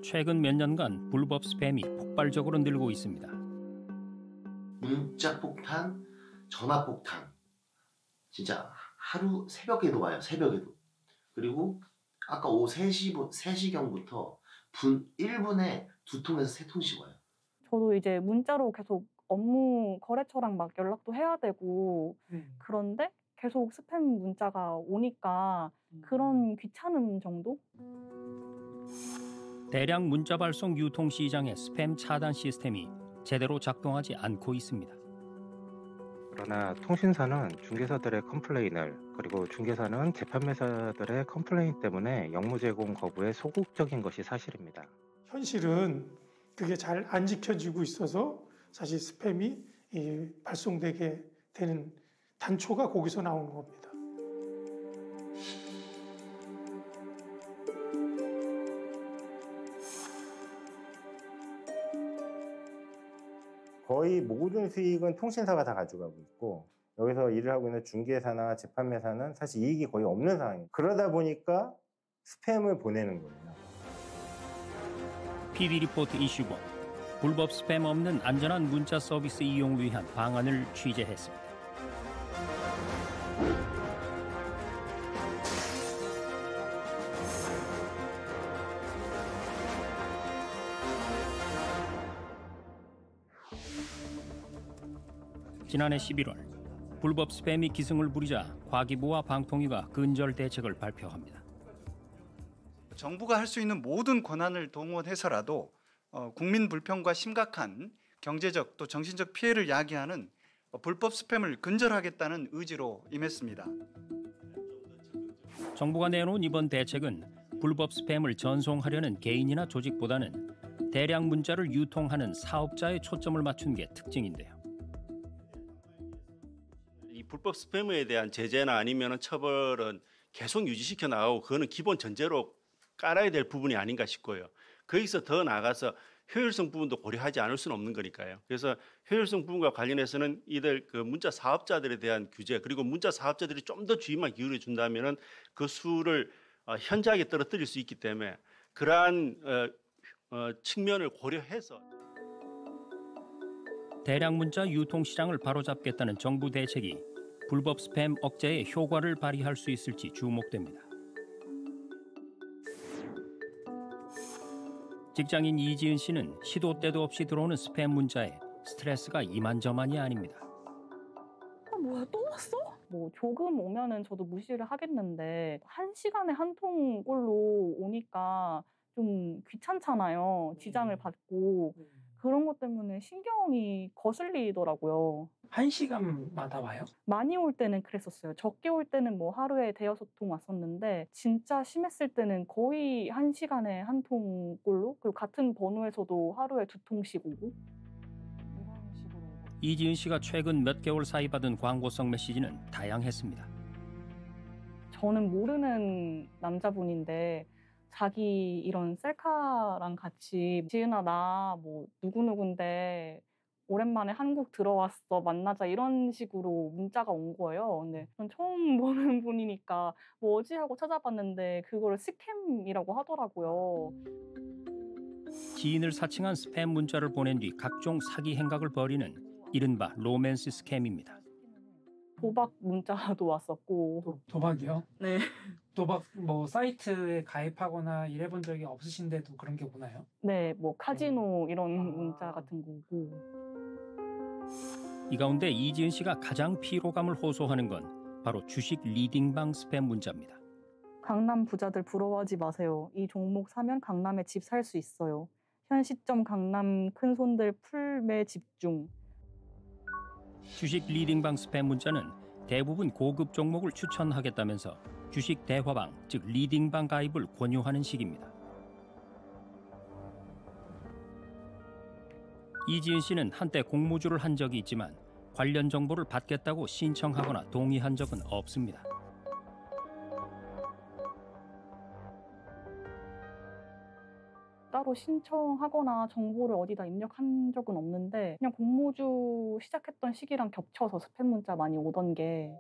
최근 몇 년간 불법 스팸이 폭발적으로 늘고 있습니다. 문자 폭탄, 전화 폭탄. 진짜 하루 새벽에도 와요. 새벽에도. 그리고 아까 오후 3시경부터 1분에 2통에서 3통씩 와요. 저도 이제 문자로 계속 업무 거래처랑 막 연락도 해야 되고 그런데 계속 스팸 문자가 오니까 그런 귀찮음 정도? 대량 문자 발송 유통 시장의 스팸 차단 시스템이 제대로 작동하지 않고 있습니다. 그러나 통신사는 중개사들의 컴플레인을 그리고 중개사는 재판매사들의 컴플레인 때문에 영무 제공 거부에 소극적인 것이 사실입니다. 현실은 그게 잘 안 지켜지고 있어서 사실 스팸이 발송되게 되는 단초가 거기서 나오는 겁니다. 거의 모든 수익은 통신사가 다 가져가고 있고 여기서 일을 하고 있는 중개사나 재판매사는 사실 이익이 거의 없는 상황이에요. 그러다 보니까 스팸을 보내는 거예요. PD리포트 이슈본, 불법 스팸 없는 안전한 문자 서비스 이용을 위한 방안을 취재했습니다. 지난해 11월 불법 스팸이 기승을 부리자 과기부와 방통위가 근절 대책을 발표합니다. 정부가 할 수 있는 모든 권한을 동원해서라도 국민 불평과 심각한 경제적 또 정신적 피해를 야기하는 불법 스팸을 근절하겠다는 의지로 임했습니다. 정부가 내놓은 이번 대책은 불법 스팸을 전송하려는 개인이나 조직보다는 대량 문자를 유통하는 사업자에 초점을 맞춘 게 특징인데요. 이 불법 스팸에 대한 제재나 아니면 처벌은 계속 유지시켜 나가고 그거는 기본 전제로 깔아야 될 부분이 아닌가 싶고요. 거기서 더 나아가서 효율성 부분도 고려하지 않을 수는 없는 거니까요. 그래서 효율성 부분과 관련해서는 이들 그 문자 사업자들에 대한 규제 그리고 문자 사업자들이 좀 더 주의만 기울여 준다면은 그 수를 현저하게 떨어뜨릴 수 있기 때문에 그러한 측면을 고려해서 대량 문자 유통 시장을 바로잡겠다는 정부 대책이 불법 스팸 억제에 효과를 발휘할 수 있을지 주목됩니다. 직장인 이지은 씨는 시도 때도 없이 들어오는 스팸 문자에 스트레스가 이만저만이 아닙니다. 뭐야 또 왔어? 뭐 조금 오면은 저도 무시를 하겠는데 1시간에 한 통꼴로 오니까 좀 귀찮잖아요. 지장을 받고 그런 것 때문에 신경이 거슬리더라고요. 1시간마다 와요? 많이 올 때는 그랬었어요. 적게 올 때는 뭐 하루에 5-6통 왔었는데 진짜 심했을 때는 거의 1시간에 한 통꼴로 그리고 같은 번호에서도 하루에 2통씩 오고 이런 식으로. 이지은 씨가 최근 몇 개월 사이 받은 광고성 메시지는 다양했습니다. 저는 모르는 남자분인데 자기 이런 셀카랑 같이 지은아 나 뭐 누구누군데 오랜만에 한국 들어왔어 만나자 이런 식으로 문자가 온 거예요. 근데 전 처음 보는 분이니까 뭐지 하고 찾아봤는데 그거를 스캠이라고 하더라고요. 지인을 사칭한 스팸 문자를 보낸 뒤 각종 사기 행각을 벌이는 이른바 로맨스 스캠입니다. 도박 문자도 왔었고. 도박이요? 네. 도박 뭐 사이트에 가입하거나 일해본 적이 없으신데도 그런 게 오나요? 네, 뭐 카지노 이런 문자 같은 거고. 이 가운데 이지은 씨가 가장 피로감을 호소하는 건 바로 주식 리딩방 스팸 문자입니다. 강남 부자들 부러워하지 마세요. 이 종목 사면 강남에 집 살 수 있어요. 현 시점 강남 큰손들 풀매 집중. 주식 리딩방 스팸 문자는 대부분 고급 종목을 추천하겠다면서 주식 대화방, 즉 리딩방 가입을 권유하는 식입니다. 이지은 씨는 한때 공모주를 한 적이 있지만 관련 정보를 받겠다고 신청하거나 동의한 적은 없습니다. 따로 신청하거나 정보를 어디다 입력한 적은 없는데 그냥 공모주 시작했던 시기랑 겹쳐서 스팸 문자 많이 오던 게.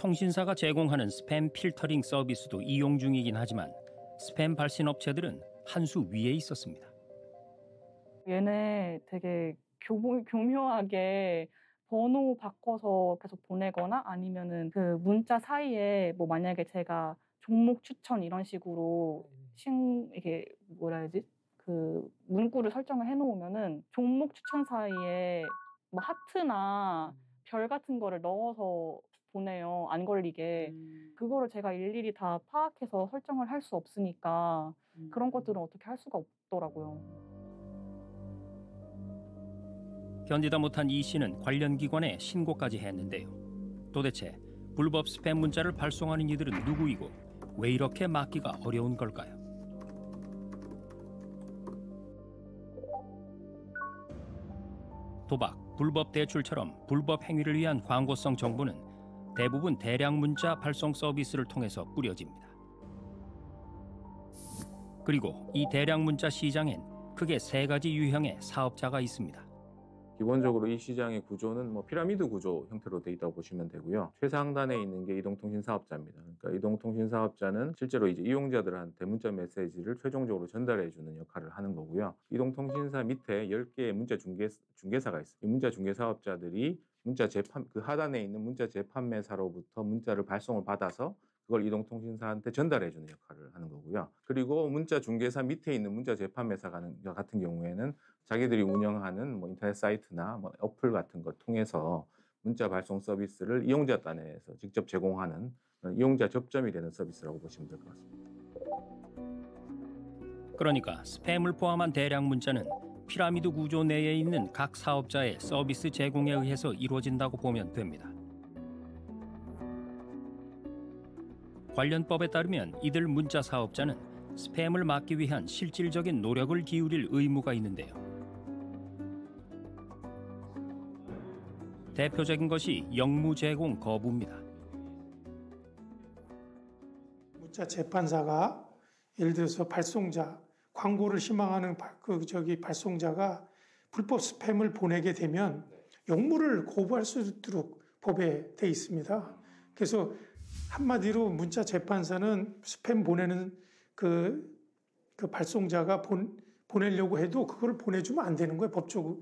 통신사가 제공하는 스팸 필터링 서비스도 이용 중이긴 하지만 스팸 발신 업체들은 한 수 위에 있었습니다. 얘네 되게 교묘하게 번호 바꿔서 계속 보내거나 아니면은 그 문자 사이에 뭐 만약에 제가 종목 추천 이런 식으로 이게 뭐라 해야지? 그 문구를 설정을 해놓으면은 종목 추천 사이에 뭐 하트나 별 같은 거를 넣어서 보내요. 안 걸리게. 그거를 제가 일일이 다 파악해서 설정을 할 수 없으니까 그런 것들은 어떻게 할 수가 없더라고요. 견디다 못한 이 씨는 관련 기관에 신고까지 했는데요. 도대체 불법 스팸 문자를 발송하는 이들은 누구이고 왜 이렇게 막기가 어려운 걸까요? 도박, 불법 대출처럼 불법 행위를 위한 광고성 정보는 대부분 대량 문자 발송 서비스를 통해서 뿌려집니다. 그리고 이 대량 문자 시장엔 크게 세 가지 유형의 사업자가 있습니다. 기본적으로 이 시장의 구조는 피라미드 구조 형태로 되어 있다고 보시면 되고요. 최상단에 있는 게 이동통신 사업자입니다. 그러니까 이동통신 사업자는 실제로 이제 이용자들한테 문자 메시지를 최종적으로 전달해주는 역할을 하는 거고요. 이동통신사 밑에 10개의 문자 중개사가 있어요. 이 문자 중개 사업자들이 문자 재판 그 하단에 있는 문자 재판매사로부터 문자를 발송을 받아서 그걸 이동통신사한테 전달해주는 역할을 하는 거고요. 그리고 문자 중개사 밑에 있는 문자 재판매사 같은 경우에는 자기들이 운영하는 인터넷 사이트나 어플 같은 걸 통해서 문자 발송 서비스를 이용자 단에서 직접 제공하는 이용자 접점이 되는 서비스라고 보시면 될 것 같습니다. 그러니까 스팸을 포함한 대량 문자는 피라미드 구조 내에 있는 각 사업자의 서비스 제공에 의해서 이루어진다고 보면 됩니다. 관련 법에 따르면 이들 문자 사업자는 스팸을 막기 위한 실질적인 노력을 기울일 의무가 있는데요. 대표적인 것이 영무 제공 거부입니다. 문자 재판사가 예를 들어서 광고를 희망하는 발송자가 불법 스팸을 보내게 되면 영무를 거부할 수 있도록 법에 돼 있습니다. 그래서 한마디로 문자 재판사는 스팸 보내는 그 발송자가 보내려고 해도 그걸 보내주면 안 되는 거예요, 법적으로.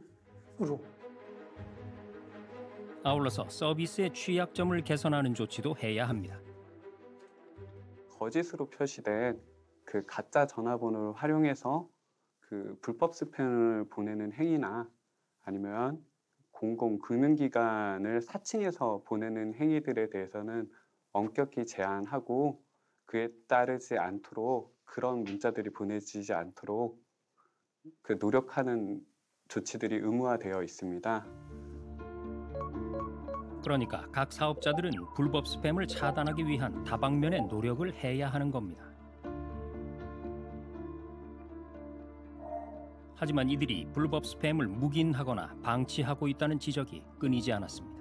아울러서 서비스의 취약점을 개선하는 조치도 해야 합니다. 거짓으로 표시된 그 가짜 전화번호를 활용해서 그 불법 스팸을 보내는 행위나 아니면 공공금융기관을 사칭해서 보내는 행위들에 대해서는 엄격히 제한하고 그에 따르지 않도록 그런 문자들이 보내지지 않도록 그 노력하는 조치들이 의무화되어 있습니다. 그러니까 각 사업자들은 불법 스팸을 차단하기 위한 다방면의 노력을 해야 하는 겁니다. 하지만 이들이 불법 스팸을 묵인하거나 방치하고 있다는 지적이 끊이지 않았습니다.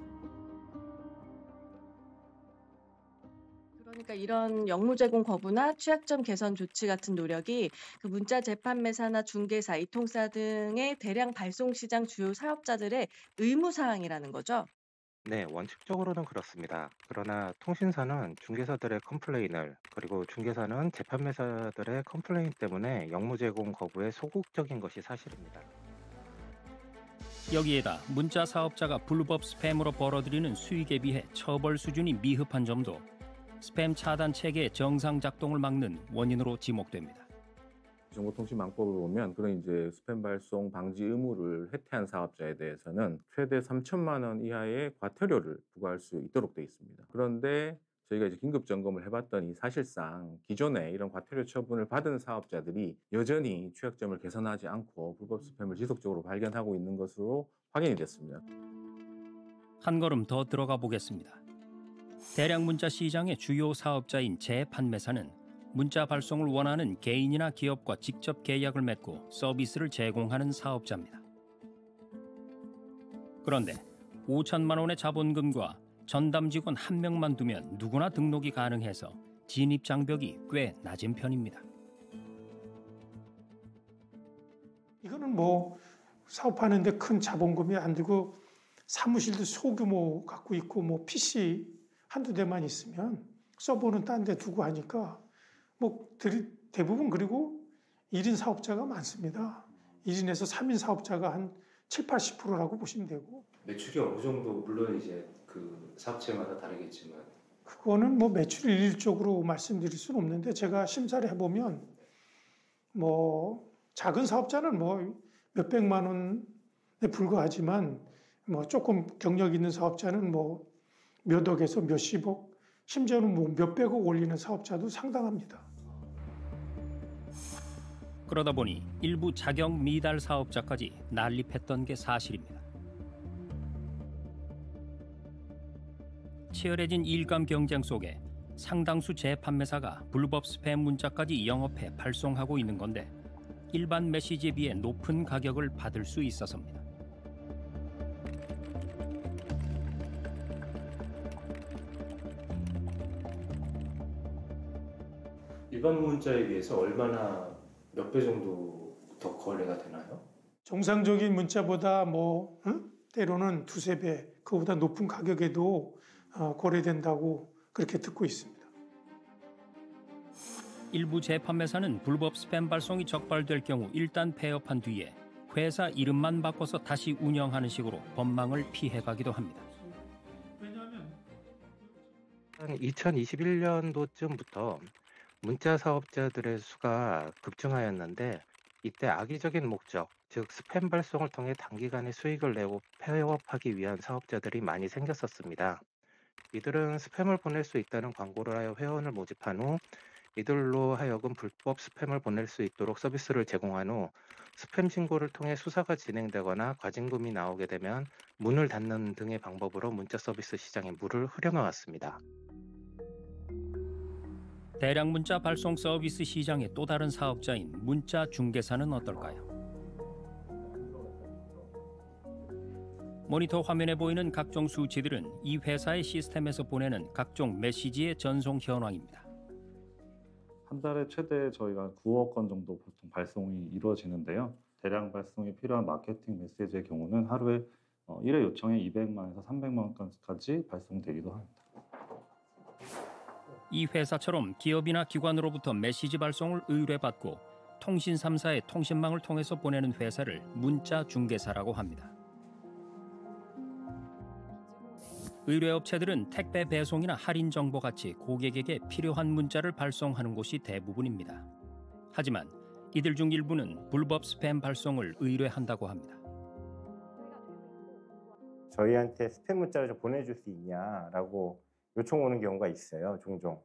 그러니까 이런 영무 제공 거부나 취약점 개선 조치 같은 노력이 그 문자 재판매사나 중개사, 이통사 등의 대량 발송 시장 주요 사업자들의 의무 사항이라는 거죠. 네, 원칙적으로는 그렇습니다. 그러나 통신사는 중개사들의 컴플레인을 그리고 중개사는 재판매사들의 컴플레인 때문에 영무 제공 거부에 소극적인 것이 사실입니다. 여기에다 문자 사업자가 불법 스팸으로 벌어들이는 수익에 비해 처벌 수준이 미흡한 점도 스팸 차단 체계의 정상 작동을 막는 원인으로 지목됩니다. 정보통신망법을 보면 그런 이제 스팸 발송 방지 의무를 해태한 사업자에 대해서는 최대 3천만 원 이하의 과태료를 부과할 수 있도록 되어 있습니다. 그런데 저희가 이제 긴급 점검을 해봤더니 사실상 기존에 이런 과태료 처분을 받은 사업자들이 여전히 취약점을 개선하지 않고 불법 스팸을 지속적으로 발견하고 있는 것으로 확인이 됐습니다. 한 걸음 더 들어가 보겠습니다. 대량 문자 시장의 주요 사업자인 재판매사는 문자 발송을 원하는 개인이나 기업과 직접 계약을 맺고 서비스를 제공하는 사업자입니다. 그런데 5천만 원의 자본금과 전담 직원 1명만 두면 누구나 등록이 가능해서 진입 장벽이 꽤 낮은 편입니다. 이거는 사업하는데 큰 자본금이 안 들고 사무실도 소규모 갖고 있고 PC 한두 대만 있으면 서버는 딴 데 두고 하니까 뭐 대부분 그리고 1인 사업자가 많습니다. 1인에서 3인 사업자가 한 7, 80%라고 보시면 되고. 매출이 어느 정도 물론 이제 그 사업체마다 다르겠지만 그거는 뭐 매출 일률적으로 말씀드릴 수는 없는데 제가 심사를 해보면 뭐 작은 사업자는 뭐 몇백만 원에 불과하지만 뭐 조금 경력 있는 사업자는 뭐 몇 억에서 몇십억, 심지어는 뭐 몇백억 올리는 사업자도 상당합니다. 그러다 보니 일부 자격 미달 사업자까지 난립했던 게 사실입니다. 치열해진 일감 경쟁 속에 상당수 재판매사가 불법 스팸 문자까지 영업해 발송하고 있는 건데 일반 메시지에 비해 높은 가격을 받을 수 있어서입니다. 일반 문자에 비해서 얼마나 몇 배 정도 더 거래가 되나요? 정상적인 문자보다 뭐 때로는 두세 배, 그보다 높은 가격에도 거래된다고 그렇게 듣고 있습니다. 일부 재판매사는 불법 스팸 발송이 적발될 경우 일단 폐업한 뒤에 회사 이름만 바꿔서 다시 운영하는 식으로 법망을 피해가기도 합니다. 2021년도쯤부터 문자 사업자들의 수가 급증하였는데 이때 악의적인 목적, 즉 스팸 발송을 통해 단기간에 수익을 내고 폐업하기 위한 사업자들이 많이 생겼었습니다. 이들은 스팸을 보낼 수 있다는 광고를 하여 회원을 모집한 후 이들로 하여금 불법 스팸을 보낼 수 있도록 서비스를 제공한 후 스팸 신고를 통해 수사가 진행되거나 과징금이 나오게 되면 문을 닫는 등의 방법으로 문자 서비스 시장에 물을 흐려놓았습니다. 대량 문자 발송 서비스 시장의 또 다른 사업자인 문자 중개사는 어떨까요? 모니터 화면에 보이는 각종 수치들은 이 회사의 시스템에서 보내는 각종 메시지의 전송 현황입니다. 한 달에 최대 저희가 9억 건 정도 보통 발송이 이루어지는데요. 대량 발송이 필요한 마케팅 메시지의 경우는 하루에 1회 요청에 200만에서 300만 건까지 발송되기도 합니다. 이 회사처럼 기업이나 기관으로부터 메시지 발송을 의뢰받고 통신 3사의 통신망을 통해서 보내는 회사를 문자 중개사라고 합니다. 의뢰업체들은 택배 배송이나 할인 정보 같이 고객에게 필요한 문자를 발송하는 곳이 대부분입니다. 하지만 이들 중 일부는 불법 스팸 발송을 의뢰한다고 합니다. 저희한테 스팸 문자를 좀 보내줄 수 있냐라고 요청 오는 경우가 있어요, 종종.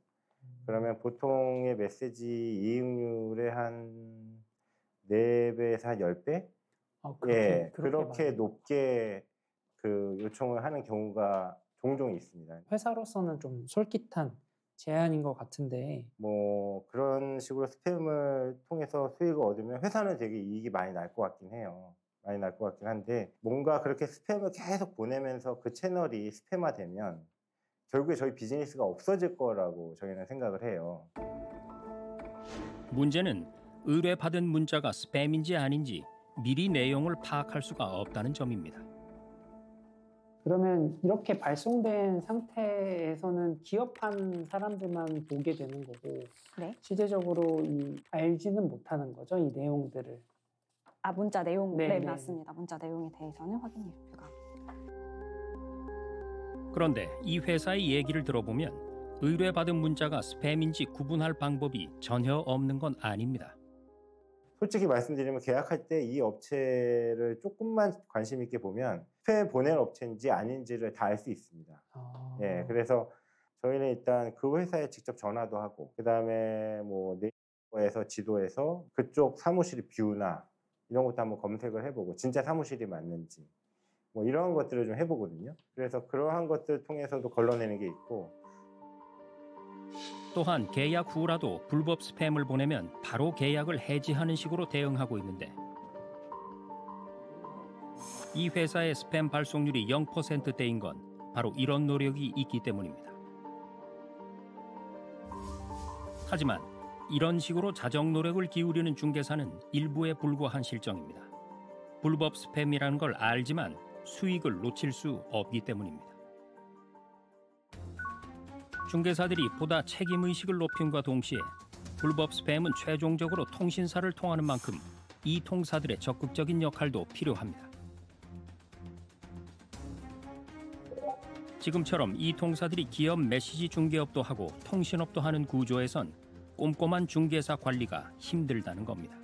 그러면 보통의 메시지 이응률의 한 4배에서 한 10배? 예, 그렇게 높게 그 요청을 하는 경우가 종종 있습니다. 회사로서는 좀 솔깃한 제안인 것 같은데 뭐 그런 식으로 스팸을 통해서 수익을 얻으면 회사는 되게 이익이 많이 날 것 같긴 해요. 많이 날 것 같긴 한데 뭔가 그렇게 스팸을 계속 보내면서 그 채널이 스팸화되면 결국에 저희 비즈니스가 없어질 거라고 저희는 생각을 해요. 문제는 의뢰받은 문자가 스팸인지 아닌지 미리 내용을 파악할 수가 없다는 점입니다. 그러면 이렇게 발송된 상태에서는 기업한 사람들만 보게 되는 거고 네. 실제적으로 알지는 못하는 거죠, 이 내용들을. 문자 내용, 네, 네, 네. 맞습니다. 문자 내용에 대해서는 확인이 불가. 그런데 이 회사의 얘기를 들어보면 의뢰받은 문자가 스팸인지 구분할 방법이 전혀 없는 건 아닙니다. 솔직히 말씀드리면 계약할 때 이 업체를 조금만 관심 있게 보면 스팸 보낸 업체인지 아닌지를 다 알 수 있습니다. 예, 그래서 저희는 일단 그 회사에 직접 전화도 하고 그다음에 뭐 네이버에서 지도에서 그쪽 사무실의 뷰나 이런 것도 한번 검색을 해보고 진짜 사무실이 맞는지 뭐 이런 것들을 좀 해보거든요. 그래서 그러한 것들 통해서도 걸러내는 게 있고 또한 계약 후라도 불법 스팸을 보내면 바로 계약을 해지하는 식으로 대응하고 있는데 이 회사의 스팸 발송률이 0%대인 건 바로 이런 노력이 있기 때문입니다. 하지만 이런 식으로 자정 노력을 기울이는 중개사는 일부에 불과한 실정입니다. 불법 스팸이라는 걸 알지만 수익을 놓칠 수 없기 때문입니다. 중개사들이 보다 책임의식을 높임과 동시에 불법 스팸은 최종적으로 통신사를 통하는 만큼 이 통사들의 적극적인 역할도 필요합니다. 지금처럼 이 통사들이 기업 메시지 중개업도 하고 통신업도 하는 구조에선 꼼꼼한 중개사 관리가 힘들다는 겁니다.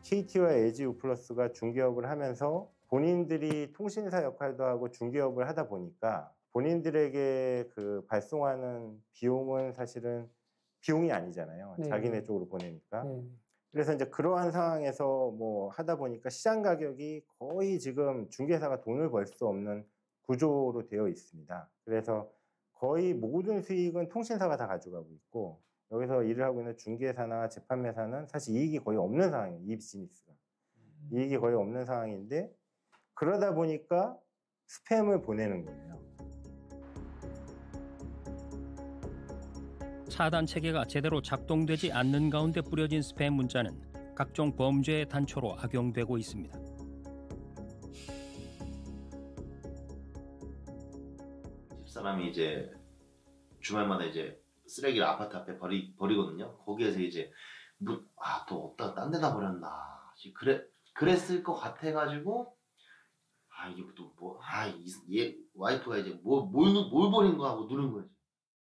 KT와 LG우플러스가 중개업을 하면서 본인들이 통신사 역할도 하고 중개업을 하다 보니까 본인들에게 그 발송하는 비용은 사실은 비용이 아니잖아요. 네. 자기네 쪽으로 보내니까. 네. 그래서 이제 그러한 상황에서 뭐 하다 보니까 시장 가격이 거의 지금 중개사가 돈을 벌 수 없는 구조로 되어 있습니다. 그래서 거의 모든 수익은 통신사가 다 가져가고 있고 여기서 일을 하고 있는 중개사나 재판매사는 사실 이익이 거의 없는 상황이에요. 이 비즈니스가. 이익이 거의 없는 상황인데 그러다 보니까 스팸을 보내는 거예요. 차단 체계가 제대로 작동되지 않는 가운데 뿌려진 스팸 문자는 각종 범죄의 단초로 악용되고 있습니다. 집사람이 이제 주말마다 이제 쓰레기를 아파트 앞에 버리거든요. 거기에서 이제 또 어디다 딴 데다 버렸나. 그랬을 것 같아가지고 이게 또 얘 와이프가 이제 뭘 버린 거 하고 누른 거지.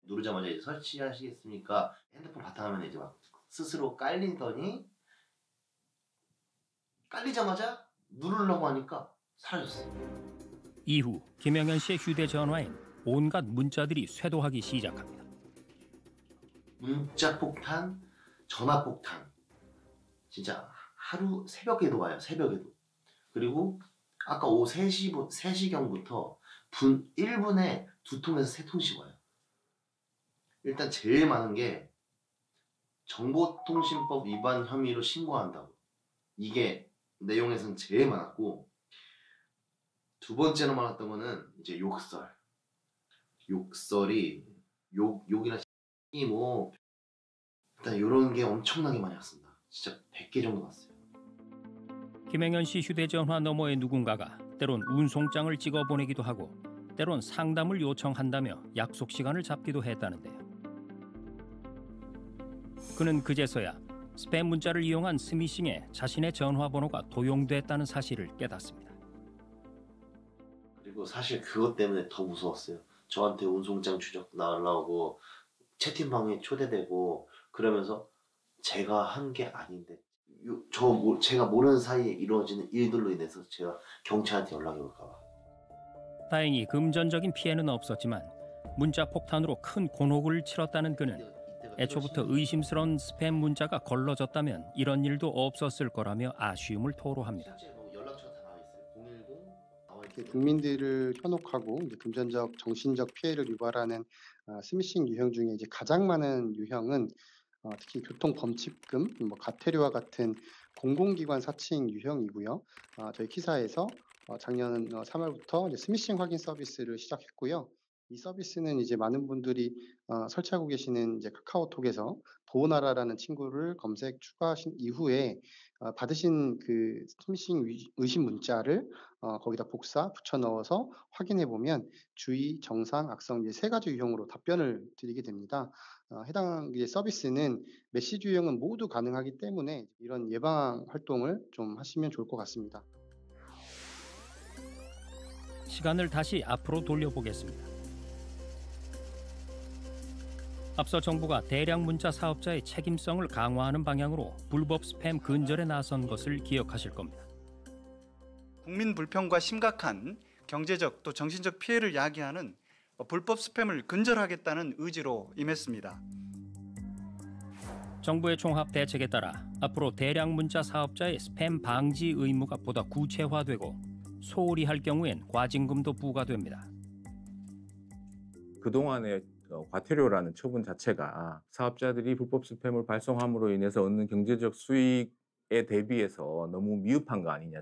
누르자마자 이제 설치하시겠습니까? 핸드폰 바탕화면에 이제 막 스스로 깔리더니 깔리자마자 누르려고 하니까 사라졌어요. 이후 김영현 씨의 휴대전화엔 온갖 문자들이 쇄도하기 시작합니다. 문자 폭탄, 전화 폭탄. 진짜 하루 새벽에도 와요. 새벽에도. 그리고 아까 오후 3시경부터 분 1분에 2통에서 3통씩 와요. 일단 제일 많은 게 정보통신법 위반 혐의로 신고한다고. 이게 내용에서는 제일 많았고 두 번째로 많았던 거는 이제 욕설이 욕이나 뭐 일단 이런 게 엄청나게 많이 왔습니다. 진짜 100개 정도 왔어요. 김영현 씨 휴대전화 너머의 누군가가 때론 운송장을 찍어 보내기도 하고 때론 상담을 요청한다며 약속 시간을 잡기도 했다는데요. 그는 그제서야 스팸 문자를 이용한 스미싱에 자신의 전화번호가 도용됐다는 사실을 깨닫습니다. 그리고 사실 그것 때문에 더 무서웠어요. 저한테 운송장 추적 날라오고 채팅방에 초대되고 그러면서 제가 한 게 아닌데 제가 모르는 사이에 이루어지는 일들로 인해서 제가 경찰한테 연락이 올까 봐. 다행히 금전적인 피해는 없었지만 문자 폭탄으로 큰 곤혹을 치렀다는 그는 애초부터 의심스러운 스팸 문자가 걸러졌다면 이런 일도 없었을 거라며 아쉬움을 토로합니다. 국민들을 현혹하고 금전적, 정신적 피해를 유발하는 스미싱 유형 중에 이제 가장 많은 유형은 특히 교통범칙금, 과태료와 같은 공공기관 사칭 유형이고요. 저희 키사에서 작년 3월부터 이제 스미싱 확인 서비스를 시작했고요. 이 서비스는 이제 많은 분들이 설치하고 계시는 이제 카카오톡에서 보호나라라는 친구를 검색 추가하신 이후에 받으신 그 스미싱 의심 문자를 거기다 복사 붙여 넣어서 확인해 보면 주의, 정상, 악성 이제 세 가지 유형으로 답변을 드리게 됩니다. 해당 서비스는 메시지 유형은 모두 가능하기 때문에 이런 예방 활동을 좀 하시면 좋을 것 같습니다. 시간을 다시 앞으로 돌려보겠습니다. 앞서 정부가 대량 문자 사업자의 책임성을 강화하는 방향으로 불법 스팸 근절에 나선 것을 기억하실 겁니다. 국민 불평과 심각한 경제적 또 정신적 피해를 야기하는 불법 스팸을 근절하겠다는 의지로 임했습니다. 정부의 종합 대책에 따라 앞으로 대량 문자 사업자의 스팸 방지 의무가 보다 구체화되고 소홀히 할 경우엔 과징금도 부과됩니다. 그동안의 과태료라는 처분 자체가 사업자들이 불법 스팸을 발송함으로 인해서 얻는 경제적 수익에 대비해서 너무 미흡한 거 아니냐,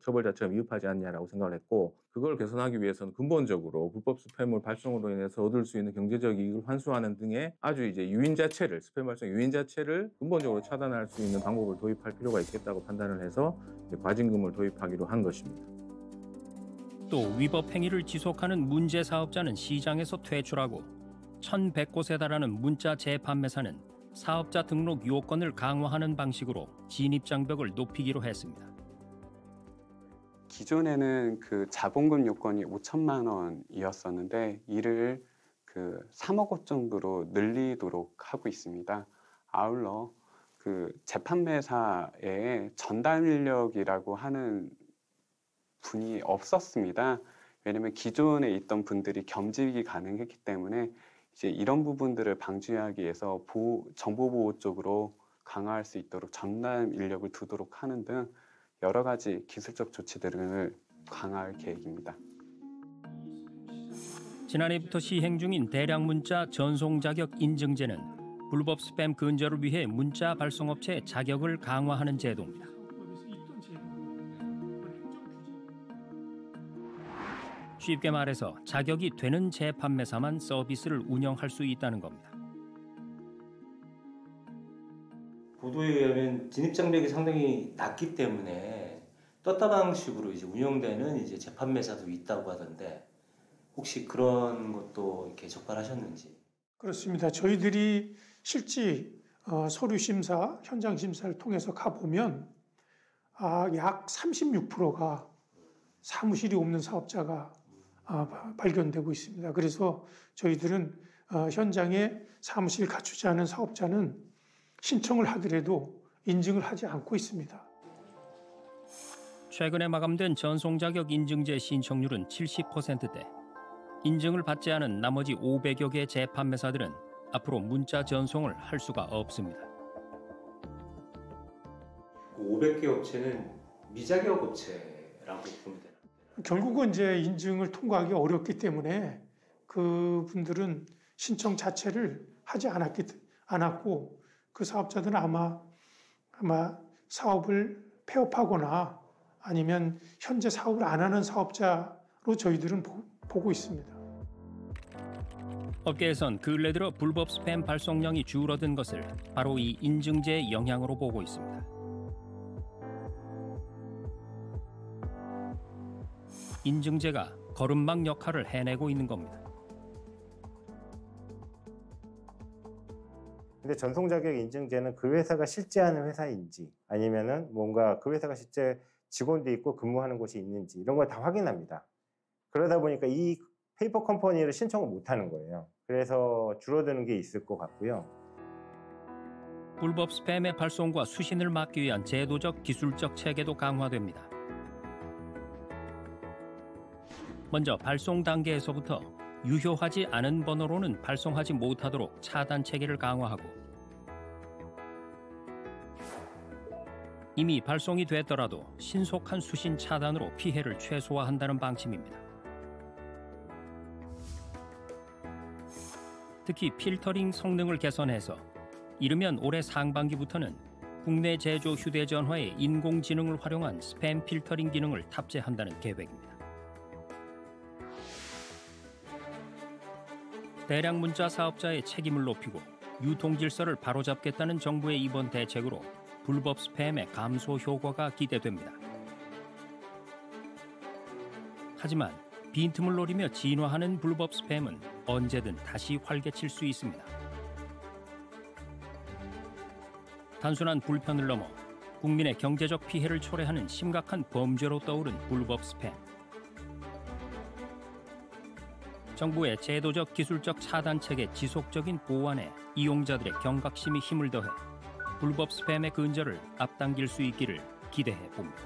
처벌 자체가 미흡하지 않냐라고 생각을 했고, 그걸 개선하기 위해서는 근본적으로 불법 스팸을 발송으로 인해서 얻을 수 있는 경제적 이익을 환수하는 등의 아주 이제 유인 자체를, 스팸 발송 유인 자체를 근본적으로 차단할 수 있는 방법을 도입할 필요가 있겠다고 판단을 해서 과징금을 도입하기로 한 것입니다. 또 위법 행위를 지속하는 문제 사업자는 시장에서 퇴출하고 1,100곳에 달하는 문자 재판매사는 사업자 등록 요건을 강화하는 방식으로 진입 장벽을 높이기로 했습니다. 기존에는 그 자본금 요건이 5천만 원이었었는데 이를 그 3억 원 정도로 늘리도록 하고 있습니다. 아울러 그 재판매사의 전담 인력이라고 하는 분이 없었습니다. 왜냐하면 기존에 있던 분들이 겸직이 가능했기 때문에 이제 이런 부분들을 방지하기 위해서 정보보호 쪽으로 강화할 수 있도록 전담 인력을 두도록 하는 등 여러 가지 기술적 조치들을 강화할 계획입니다. 지난해부터 시행 중인 대량 문자 전송 자격 인증제는 불법 스팸 근절을 위해 문자 발송업체의 자격을 강화하는 제도입니다. 쉽게 말해서 자격이 되는 재판매사만 서비스를 운영할 수 있다는 겁니다. 보도에 의하면 진입 장벽이 상당히 낮기 때문에 떴다 방식으로 이제 운영되는 이제 재판매사도 있다고 하던데 혹시 그런 것도 이렇게 적발하셨는지? 그렇습니다. 저희들이 실제 서류 심사, 현장 심사를 통해서 가보면 약 36%가 사무실이 없는 사업자가 발견되고 있습니다. 그래서 저희들은 현장에 사무실 갖추지 않은 사업자는 신청을 하더라도 인증을 하지 않고 있습니다. 최근에 마감된 전송 자격 인증제 신청률은 70%대. 인증을 받지 않은 나머지 500여 개 재판매사들은 앞으로 문자 전송을 할 수가 없습니다. 500개 업체는 미자격 업체라고 보면 되나요? 결국은 이제 인증을 통과하기 어렵기 때문에 그분들은 신청 자체를 하지 않았고 그 사업자들은 아마 사업을 폐업하거나 아니면 현재 사업을 안 하는 사업자로 저희들은 보고 있습니다. 업계에선 근래 들어 불법 스팸 발송량이 줄어든 것을 바로 이 인증제의 영향으로 보고 있습니다. 인증제가 거름막 역할을 해내고 있는 겁니다. 근데 전송 자격 인증제는 그 회사가 실제 하는 회사인지 아니면은 뭔가 그 회사가 실제 직원도 있고 근무하는 곳이 있는지 이런 걸 다 확인합니다. 그러다 보니까 이 페이퍼 컴퍼니를 신청을 못 하는 거예요. 그래서 줄어드는 게 있을 것 같고요. 불법 스팸의 발송과 수신을 막기 위한 제도적, 기술적 체계도 강화됩니다. 먼저 발송 단계에서부터 유효하지 않은 번호로는 발송하지 못하도록 차단 체계를 강화하고 이미 발송이 됐더라도 신속한 수신 차단으로 피해를 최소화한다는 방침입니다. 특히 필터링 성능을 개선해서 이르면 올해 상반기부터는 국내 제조 휴대전화에 인공지능을 활용한 스팸 필터링 기능을 탑재한다는 계획입니다. 대량 문자 사업자의 책임을 높이고 유통 질서를 바로잡겠다는 정부의 이번 대책으로 불법 스팸의 감소 효과가 기대됩니다. 하지만 빈틈을 노리며 진화하는 불법 스팸은 언제든 다시 활개칠 수 있습니다. 단순한 불편을 넘어 국민의 경제적 피해를 초래하는 심각한 범죄로 떠오른 불법 스팸. 정부의 제도적, 기술적 차단 체계 지속적인 보완에 이용자들의 경각심이 힘을 더해 불법 스팸의 근절을 앞당길 수 있기를 기대해 봅니다.